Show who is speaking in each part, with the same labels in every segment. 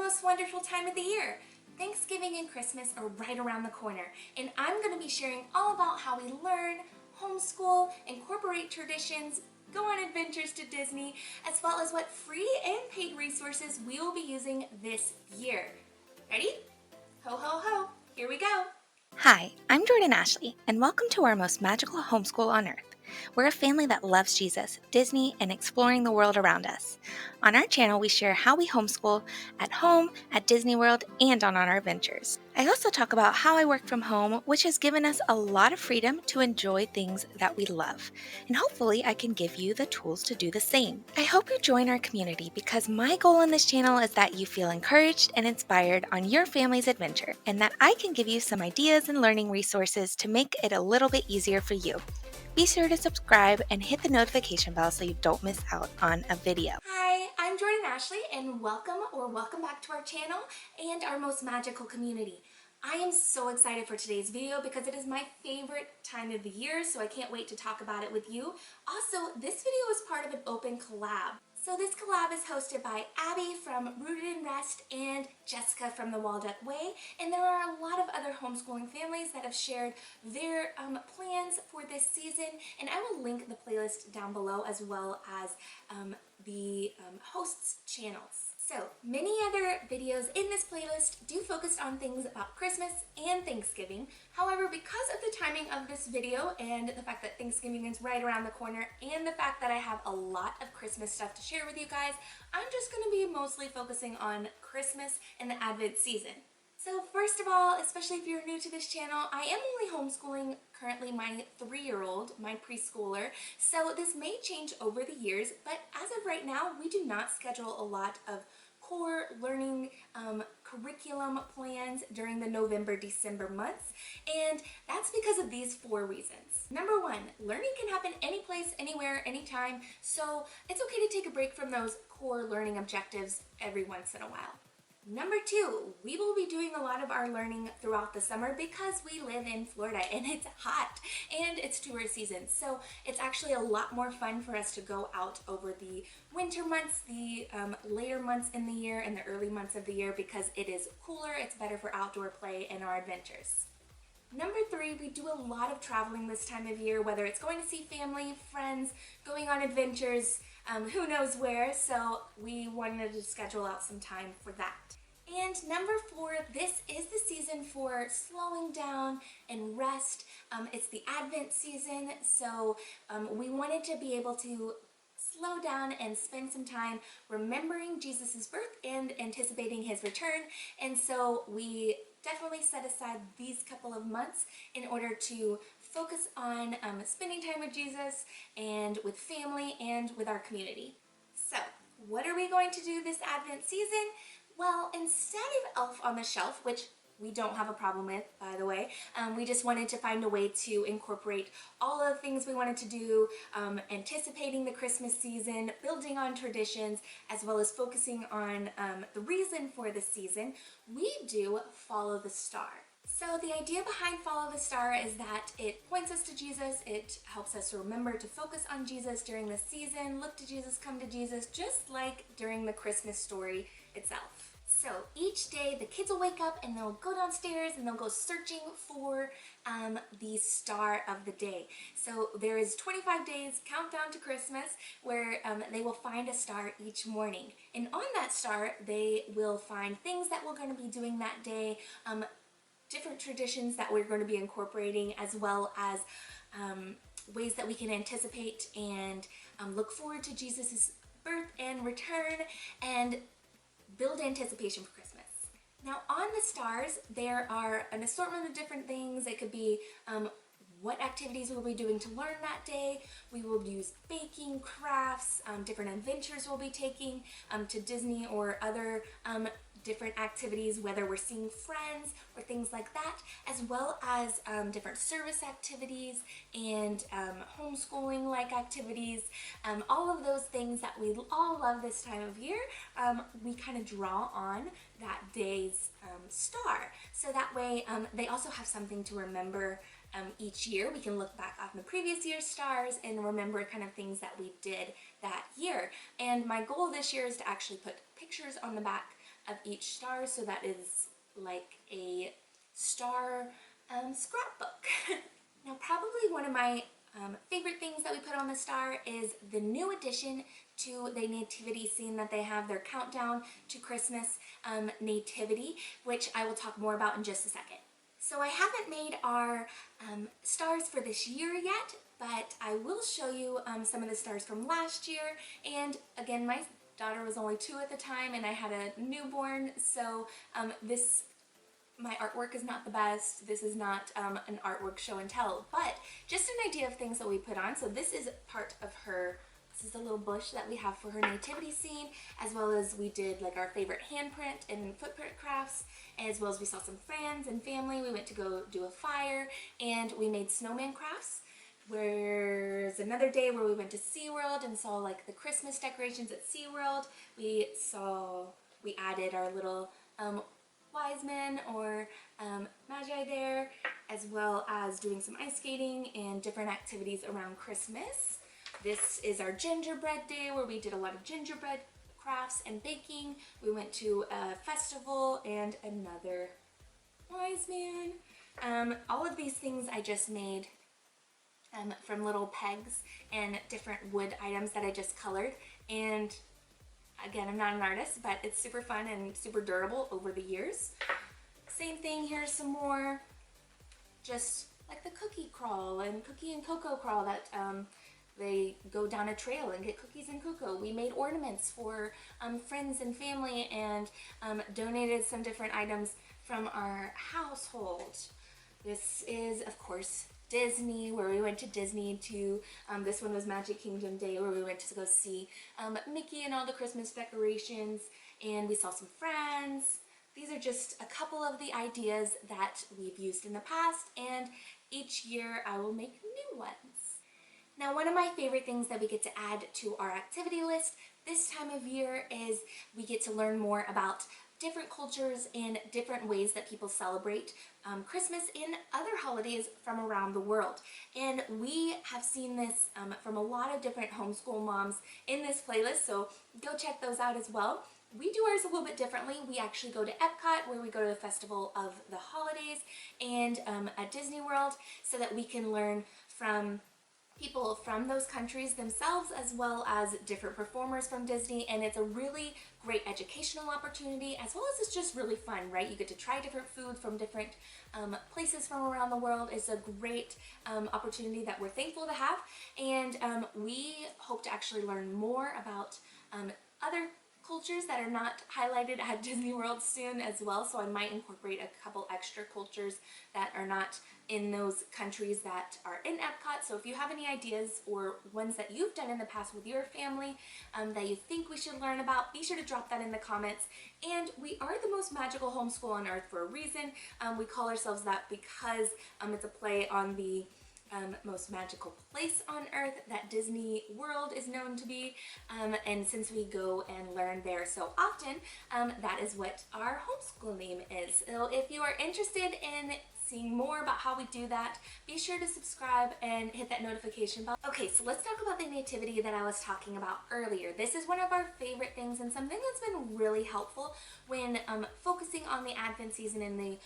Speaker 1: most wonderful time of the year. Thanksgiving and Christmas are right around the corner, and I'm going to be sharing all about how we learn, homeschool, incorporate traditions, go on adventures to Disney, as well as what free and paid resources we will be using this year. Ready? Ho ho ho, here we go!
Speaker 2: Hi, I'm Jordan Ashley, and welcome to our most magical homeschool on earth. We're a family that loves Jesus, Disney, and exploring the world around us. On our channel, we share how we homeschool at home, at Disney World, and on our adventures. I also talk about how I work from home, which has given us a lot of freedom to enjoy things that we love. And hopefully, I can give you the tools to do the same. I hope you join our community because my goal on this channel is that you feel encouraged and inspired on your family's adventure, and that I can give you some ideas and learning resources to make it a little bit easier for you. Be sure to subscribe and hit the notification bell so you don't miss out on a video.
Speaker 1: Hi, I'm Jordan Ashley, and welcome back to our channel and our most magical community. I am so excited for today's video because it is my favorite time of the year, so I can't wait to talk about it with you. Also, this video is part of an open collab. So this collab is hosted by Abby from Rooted in Rest and Jessica from the Walduck Way, and there are a lot of other homeschooling families that have shared their plans for this season, and I will link the playlist down below as well as the hosts' channels. So, many other videos in this playlist do focus on things about Christmas and Thanksgiving. However, because of the timing of this video and the fact that Thanksgiving is right around the corner and the fact that I have a lot of Christmas stuff to share with you guys, I'm just going to be mostly focusing on Christmas and the Advent season. So first of all, especially if you're new to this channel, I am only homeschooling currently my 3-year-old, my preschooler, so this may change over the years, but as of right now, we do not schedule a lot of core learning curriculum plans during the November-December months, and that's because of these 4 reasons. Number 1, learning can happen any place, anywhere, anytime, so it's okay to take a break from those core learning objectives every once in a while. Number 2, we will be doing a lot of our learning throughout the summer because we live in Florida and it's hot and it's tourist season. So it's actually a lot more fun for us to go out over the winter months, the later months in the year and the early months of the year because it is cooler, it's better for outdoor play and our adventures. Number 3, we do a lot of traveling this time of year, whether it's going to see family, friends, going on adventures, who knows where, so we wanted to schedule out some time for that. And number 4, this is the season for slowing down and rest. It's the Advent season, so we wanted to be able to slow down and spend some time remembering Jesus' birth and anticipating his return, and so we definitely set aside these couple of months in order to focus on spending time with Jesus and with family and with our community. So, what are we going to do this Advent season? Well, instead of Elf on the Shelf, which we don't have a problem with, by the way, we just wanted to find a way to incorporate all of the things we wanted to do, anticipating the Christmas season, building on traditions, as well as focusing on the reason for the season. We do Follow the Star. So the idea behind Follow the Star is that it points us to Jesus, it helps us to remember to focus on Jesus during the season, look to Jesus, come to Jesus, just like during the Christmas story itself. So each day the kids will wake up and they'll go downstairs and they'll go searching for the star of the day. So there is 25 days countdown to Christmas where they will find a star each morning. And on that star they will find things that we're going to be doing that day, different traditions that we're going to be incorporating, as well as ways that we can anticipate and look forward to Jesus' birth and return and build anticipation for Christmas. Now on the stars, there are an assortment of different things. It could be what activities we'll be doing to learn that day. We will use baking, crafts, different adventures we'll be taking to Disney or other different activities, whether we're seeing friends or things like that, as well as different service activities and homeschooling like activities, all of those things that we all love this time of year. We kind of draw on that day's star, so that way they also have something to remember each year. We can look back on the previous year's stars and remember kind of things that we did that year. And my goal this year is to actually put pictures on the back of each star, so that is like a star scrapbook. Now, probably one of my favorite things that we put on the star is the new addition to the nativity scene that they have, their countdown to Christmas nativity, which I will talk more about in just a second. So I haven't made our stars for this year yet, but I will show you some of the stars from last year. And again, my daughter was only 2 at the time and I had a newborn, so my artwork is not the best. This is not an artwork show and tell, but just an idea of things that we put on. So this is part of her, this is a little bush that we have for her nativity scene, as well as we did like our favorite handprint and footprint crafts, as well as we saw some friends and family. We went to go do a fire and we made snowman crafts. There's another day where we went to SeaWorld and saw like the Christmas decorations at SeaWorld. We added our little wise men or magi there, as well as doing some ice skating and different activities around Christmas. This is our gingerbread day where we did a lot of gingerbread crafts and baking. We went to a festival and another wise man. All of these things I just made from little pegs and different wood items that I just colored. And again, I'm not an artist, but it's super fun and super durable over the years. Same thing, here's some more, just like the cookie crawl and cookie and cocoa crawl that they go down a trail and get cookies and cocoa. We made ornaments for friends and family and donated some different items from our household. This is, of course, Disney, where we went to Disney to, this one was Magic Kingdom Day, where we went to go see Mickey and all the Christmas decorations, and we saw some friends. These are just a couple of the ideas that we've used in the past, and each year I will make new ones. Now, one of my favorite things that we get to add to our activity list this time of year is we get to learn more about different cultures and different ways that people celebrate Christmas and other holidays from around the world. And we have seen this from a lot of different homeschool moms in this playlist, so go check those out as well. We do ours a little bit differently. We actually go to EPCOT, where we go to the Festival of the Holidays, and at Disney World, so that we can learn from people from those countries themselves, as well as different performers from Disney, and it's a really great educational opportunity, as well as it's just really fun, right? You get to try different food from different places from around the world. It's a great opportunity that we're thankful to have, and we hope to actually learn more about other cultures that are not highlighted at Disney World soon as well, so I might incorporate a couple extra cultures that are not in those countries that are in EPCOT. So if you have any ideas or ones that you've done in the past with your family that you think we should learn about, be sure to drop that in the comments. And we are the most magical homeschool on earth for a reason. We call ourselves that because it's a play on the most magical place on earth that Disney World is known to be, and since we go and learn there so often, that is what our homeschool name is. So if you are interested in seeing more about how we do that, be sure to subscribe and hit that notification bell. Okay, so let's talk about the nativity that I was talking about earlier. This is one of our favorite things and something that's been really helpful when focusing on the Advent season and the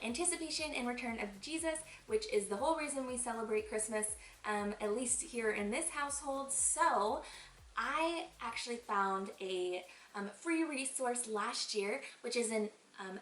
Speaker 1: anticipation and return of Jesus, which is the whole reason we celebrate Christmas, at least here in this household. So I actually found a free resource last year, which is an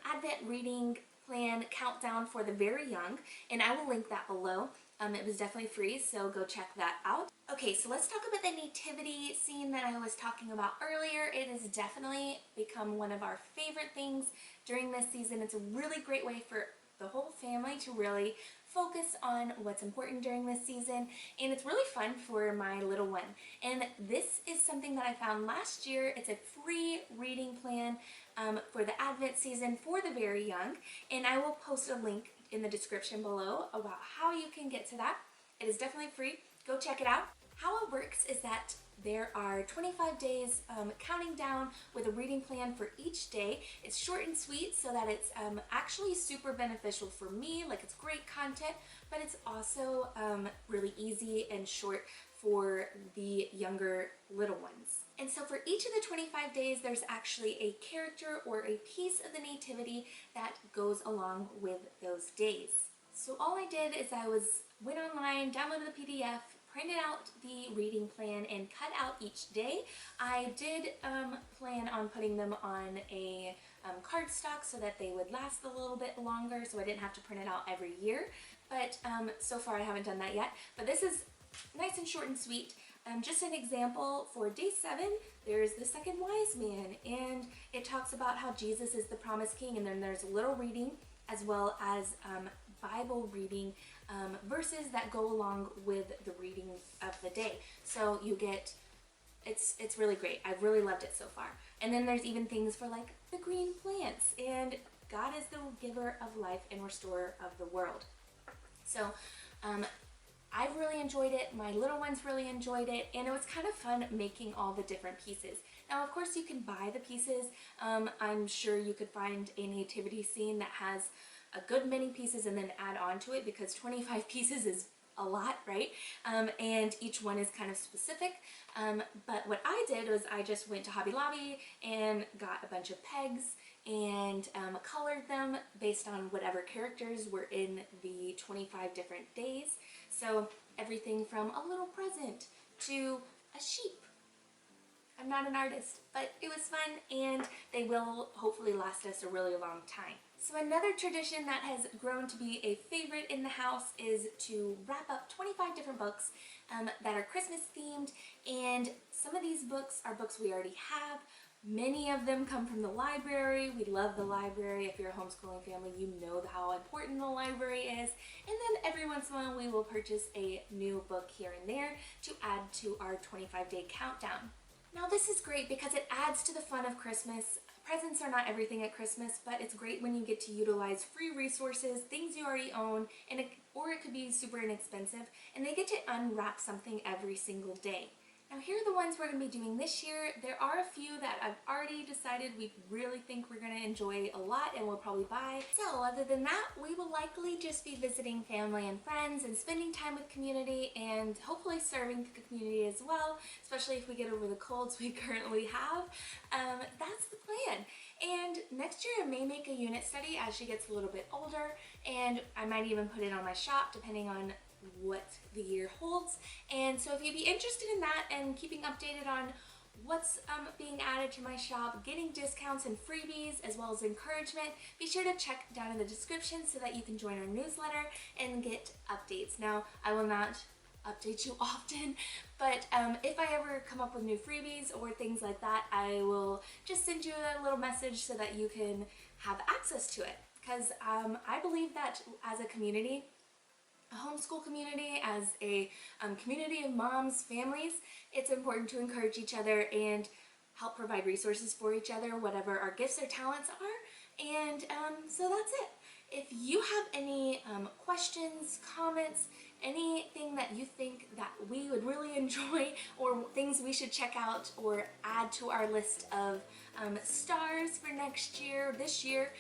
Speaker 1: Advent reading plan countdown for the very young, and I will link that below. It was definitely free, so go check that out. Okay, so let's talk about the nativity scene that I was talking about earlier. It has definitely become one of our favorite things during this season. It's a really great way for the whole family to really focus on what's important during this season, and it's really fun for my little one. And this is something that I found last year. It's a free reading plan for the Advent season for the very young, and I will post a link in the description below about how you can get to that. It is definitely free. Go check it out. How it works is that there are 25 days counting down with a reading plan for each day. It's short and sweet, so that it's actually super beneficial for me. Like, it's great content, but it's also really easy and short for the younger little ones. And so for each of the 25 days, there's actually a character or a piece of the nativity that goes along with those days. So all I did is went online, downloaded the PDF, printed out the reading plan, and cut out each day. I did plan on putting them on a cardstock so that they would last a little bit longer, so I didn't have to print it out every year. But so far I haven't done that yet. But this is nice and short and sweet. Just an example, for day 7, there's the second wise man, and it talks about how Jesus is the promised king, and then there's a little reading as well as Bible reading verses that go along with the reading of the day. So you get, it's really great. I've really loved it so far. And then there's even things for like the green plants, and God is the giver of life and restorer of the world. So I've really enjoyed it, my little ones really enjoyed it, and it was kind of fun making all the different pieces. Now of course you can buy the pieces. I'm sure you could find a nativity scene that has a good many pieces and then add on to it, because 25 pieces is a lot, right? And each one is kind of specific. But what I did was I just went to Hobby Lobby and got a bunch of pegs and colored them based on whatever characters were in the 25 different days. So everything from a little present to a sheep. I'm not an artist, but it was fun, and they will hopefully last us a really long time. So another tradition that has grown to be a favorite in the house is to wrap up 25 different books that are Christmas themed, and some of these books are books we already have. Many of them come from the library. We love the library. If you're a homeschooling family, you know how important the library is. And then every once in a while we will purchase a new book here and there to add to our 25-day countdown. Now this is great because it adds to the fun of Christmas. Presents are not everything at Christmas, but it's great when you get to utilize free resources, things you already own, or it could be super inexpensive, and they get to unwrap something every single day. Now here are the ones we're going to be doing this year. There are a few that I've already decided we really think we're going to enjoy a lot and we'll probably buy. So other than that, we will likely just be visiting family and friends and spending time with community, and hopefully serving the community as well, especially if we get over the colds we currently have. That's the plan. And next year I may make a unit study as she gets a little bit older, and I might even put it on my shop depending on what the year holds. And so if you'd be interested in that and keeping updated on what's being added to my shop, getting discounts and freebies as well as encouragement, be sure to check down in the description so that you can join our newsletter and get updates. Now I will not update you often, but if I ever come up with new freebies or things like that, I will just send you a little message so that you can have access to it, because I believe that as a community, a homeschool community, as a community of moms, families, it's important to encourage each other and help provide resources for each other, whatever our gifts or talents are. And so that's it. If you have any questions, comments, anything that you think that we would really enjoy, or things we should check out or add to our list of stars for this year,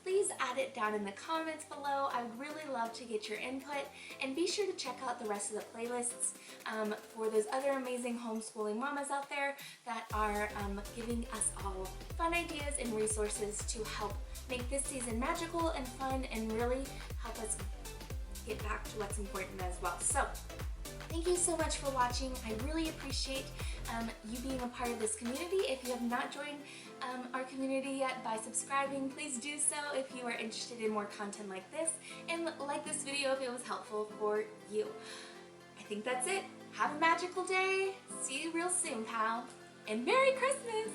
Speaker 1: please add it down in the comments below. I would really love to get your input, and be sure to check out the rest of the playlists for those other amazing homeschooling mamas out there that are giving us all fun ideas and resources to help make this season magical and fun, and really help us get back to what's important as well. So thank you so much for watching. I really appreciate you being a part of this community. If you have not joined our community yet by subscribing, please do so if you are interested in more content like this, and like this video if it was helpful for you. I think that's it. Have a magical day. See you real soon, pal. And Merry Christmas!